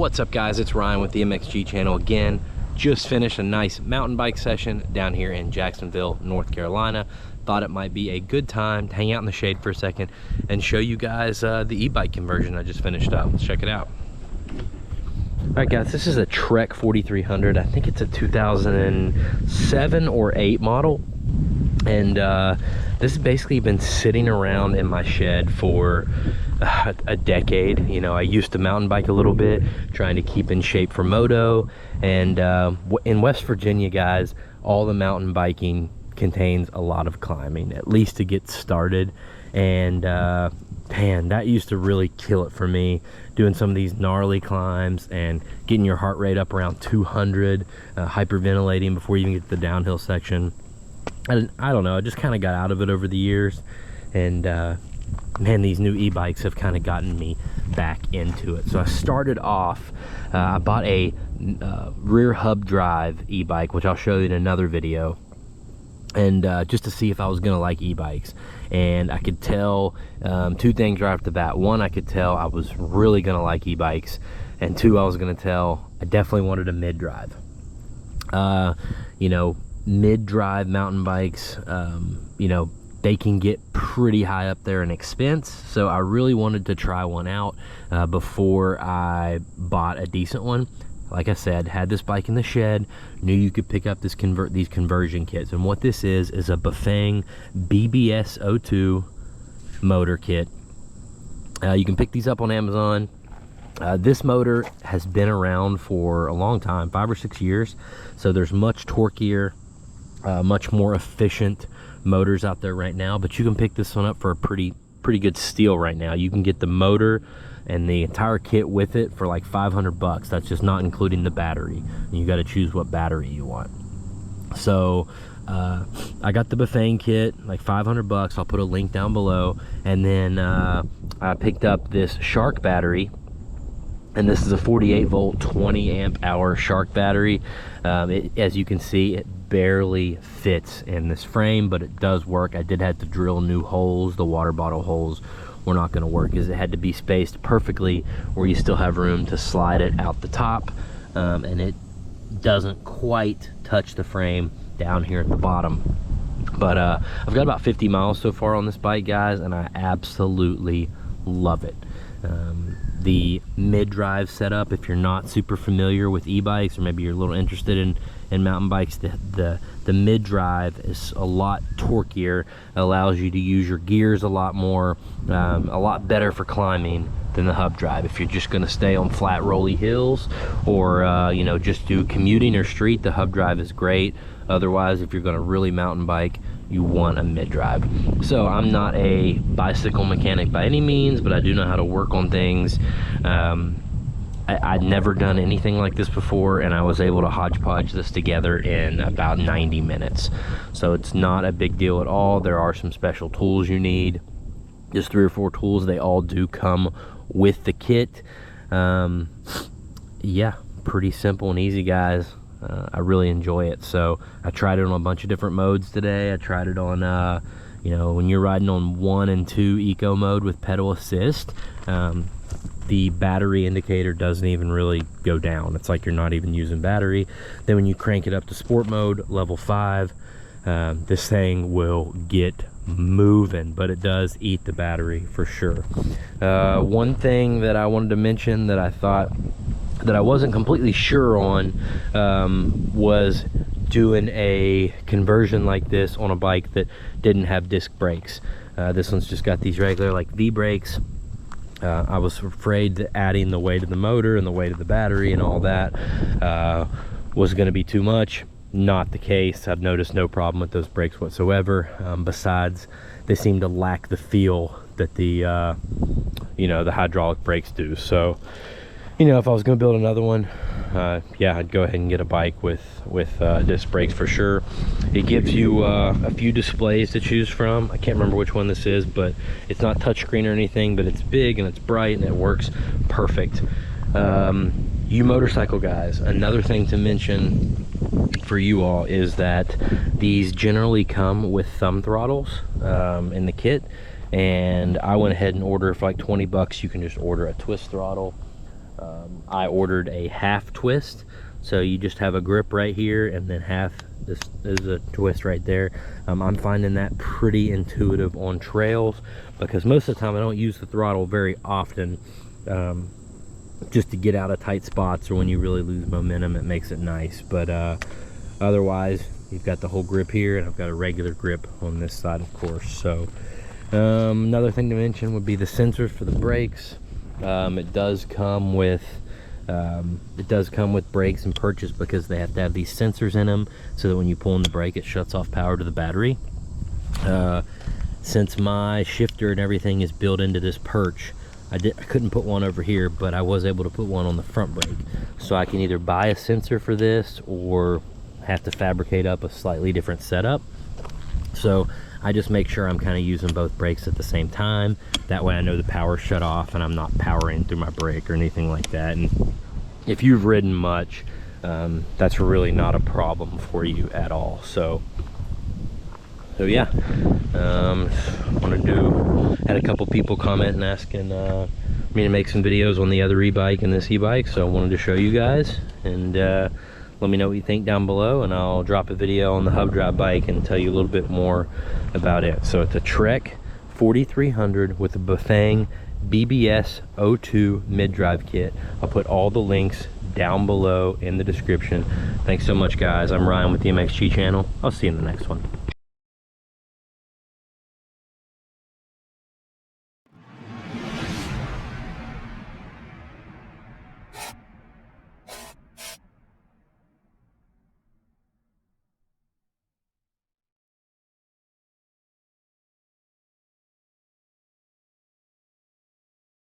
What's up guys, it's Ryan with the MXG channel again. Just finished a nice mountain bike session down here in Jacksonville, North Carolina. Thought it might be a good time to hang out in the shade for a second and show you guys the e-bike conversion I just finished up. Let's check it out. All right guys, this is a Trek 4300. I think it's a 2007 or 8 model. And this has basically been sitting around in my shed for a decade. You know, I used to mountain bike a little bit, trying to keep in shape for moto. And in West Virginia, guys, all the mountain biking contains a lot of climbing, at least to get started. And man, that used to really kill it for me, doing some of these gnarly climbs and getting your heart rate up around 200, hyperventilating before you even get to the downhill section. I don't know, I just kind of got out of it over the years, and man, these new e-bikes have kind of gotten me back into it. So I started off, I bought a rear hub drive e-bike, which I'll show you in another video, and just to see if I was gonna like e-bikes. And I could tell two things right off the bat. One, I could tell I was really gonna like e-bikes, and two, I was gonna tell I definitely wanted a mid-drive. You know, mid-drive mountain bikes, you know, they can get pretty high up there in expense, so I really wanted to try one out before I bought a decent one. Like I said, had this bike in the shed, knew you could pick up these conversion kits, and what this is a Bafang BBS02 motor kit. You can pick these up on Amazon. This motor has been around for a long time, 5 or 6 years, so there's much torquier, much more efficient motors out there right now, but you can pick this one up for a pretty good steal right now. You can get the motor and the entire kit with it for like 500 bucks. That's just not including the battery. You got to choose what battery you want. So I got the Bafang kit, like 500 bucks. I'll put a link down below. And then I picked up this Shark battery, and this is a 48 volt 20 amp hour Shark battery. As you can see, it barely fits in this frame, but it does work. I did have to drill new holes. The water bottle holes were not going to work, as it had to be spaced perfectly where you still have room to slide it out the top, and it doesn't quite touch the frame down here at the bottom. But I've got about 50 miles so far on this bike, guys, and I absolutely love it. The mid-drive setup, if you're not super familiar with e-bikes, or maybe you're a little interested in mountain bikes, the mid-drive is a lot torquier, allows you to use your gears a lot more, a lot better for climbing than the hub drive. If you're just going to stay on flat rolly hills, or you know, just do commuting or street, the hub drive is great. Otherwise, if you're going to really mountain bike, you want a mid-drive. So I'm not a bicycle mechanic by any means, but I do know how to work on things. I'd never done anything like this before, and I was able to hodgepodge this together in about 90 minutes. So it's not a big deal at all. There are some special tools you need, just 3 or 4 tools. They all do come with the kit. Yeah, pretty simple and easy, guys. I really enjoy it. So I tried it on a bunch of different modes today. I tried it on you know, when you're riding on 1 and 2 eco mode with pedal assist, the battery indicator doesn't even really go down. It's like you're not even using battery. Then when you crank it up to sport mode, level 5, this thing will get moving, but it does eat the battery for sure. One thing that I wanted to mention that I thought that I wasn't completely sure on was doing a conversion like this on a bike that didn't have disc brakes. This one's just got these regular like V brakes. I was afraid that adding the weight of the motor and the weight of the battery and all that was going to be too much. Not the case. I've noticed no problem with those brakes whatsoever. Besides, they seem to lack the feel that the you know, the hydraulic brakes do. So, you know, if I was going to build another one, yeah, I'd go ahead and get a bike with disc brakes for sure. It gives you a few displays to choose from. I can't remember which one this is, but it's not touchscreen or anything, but it's big and it's bright and it works perfect. You motorcycle guys, another thing to mention for you all is that these generally come with thumb throttles in the kit, and I went ahead and ordered for like 20 bucks. You can just order a twist throttle. I ordered a half twist, so you just have a grip right here and then half. This is a twist right there. I'm finding that pretty intuitive on trails, because most of the time I don't use the throttle very often, just to get out of tight spots, or when you really lose momentum, it makes it nice. But otherwise, you've got the whole grip here, and I've got a regular grip on this side, of course. So another thing to mention would be the sensors for the brakes. It does come with brakes and purchase, because they have to have these sensors in them so that when you pull in the brake, it shuts off power to the battery. Since my shifter and everything is built into this perch, I couldn't put one over here, but I was able to put one on the front brake. So I can either buy a sensor for this or have to fabricate up a slightly different setup. So I just make sure I'm kind of using both brakes at the same time. That way I know the power shut off and I'm not powering through my brake or anything like that. And if you've ridden much, that's really not a problem for you at all. So yeah, had a couple people comment and asking me to make some videos on the other e-bike and this e-bike, so I wanted to show you guys, and let me know what you think down below, and I'll drop a video on the hub drive bike and tell you a little bit more about it. So it's a Trek 4300 with a Bafang BBS 02 mid-drive kit. I'll put all the links down below in the description. Thanks so much, guys. I'm Ryan with the MXG channel. I'll see you in the next one.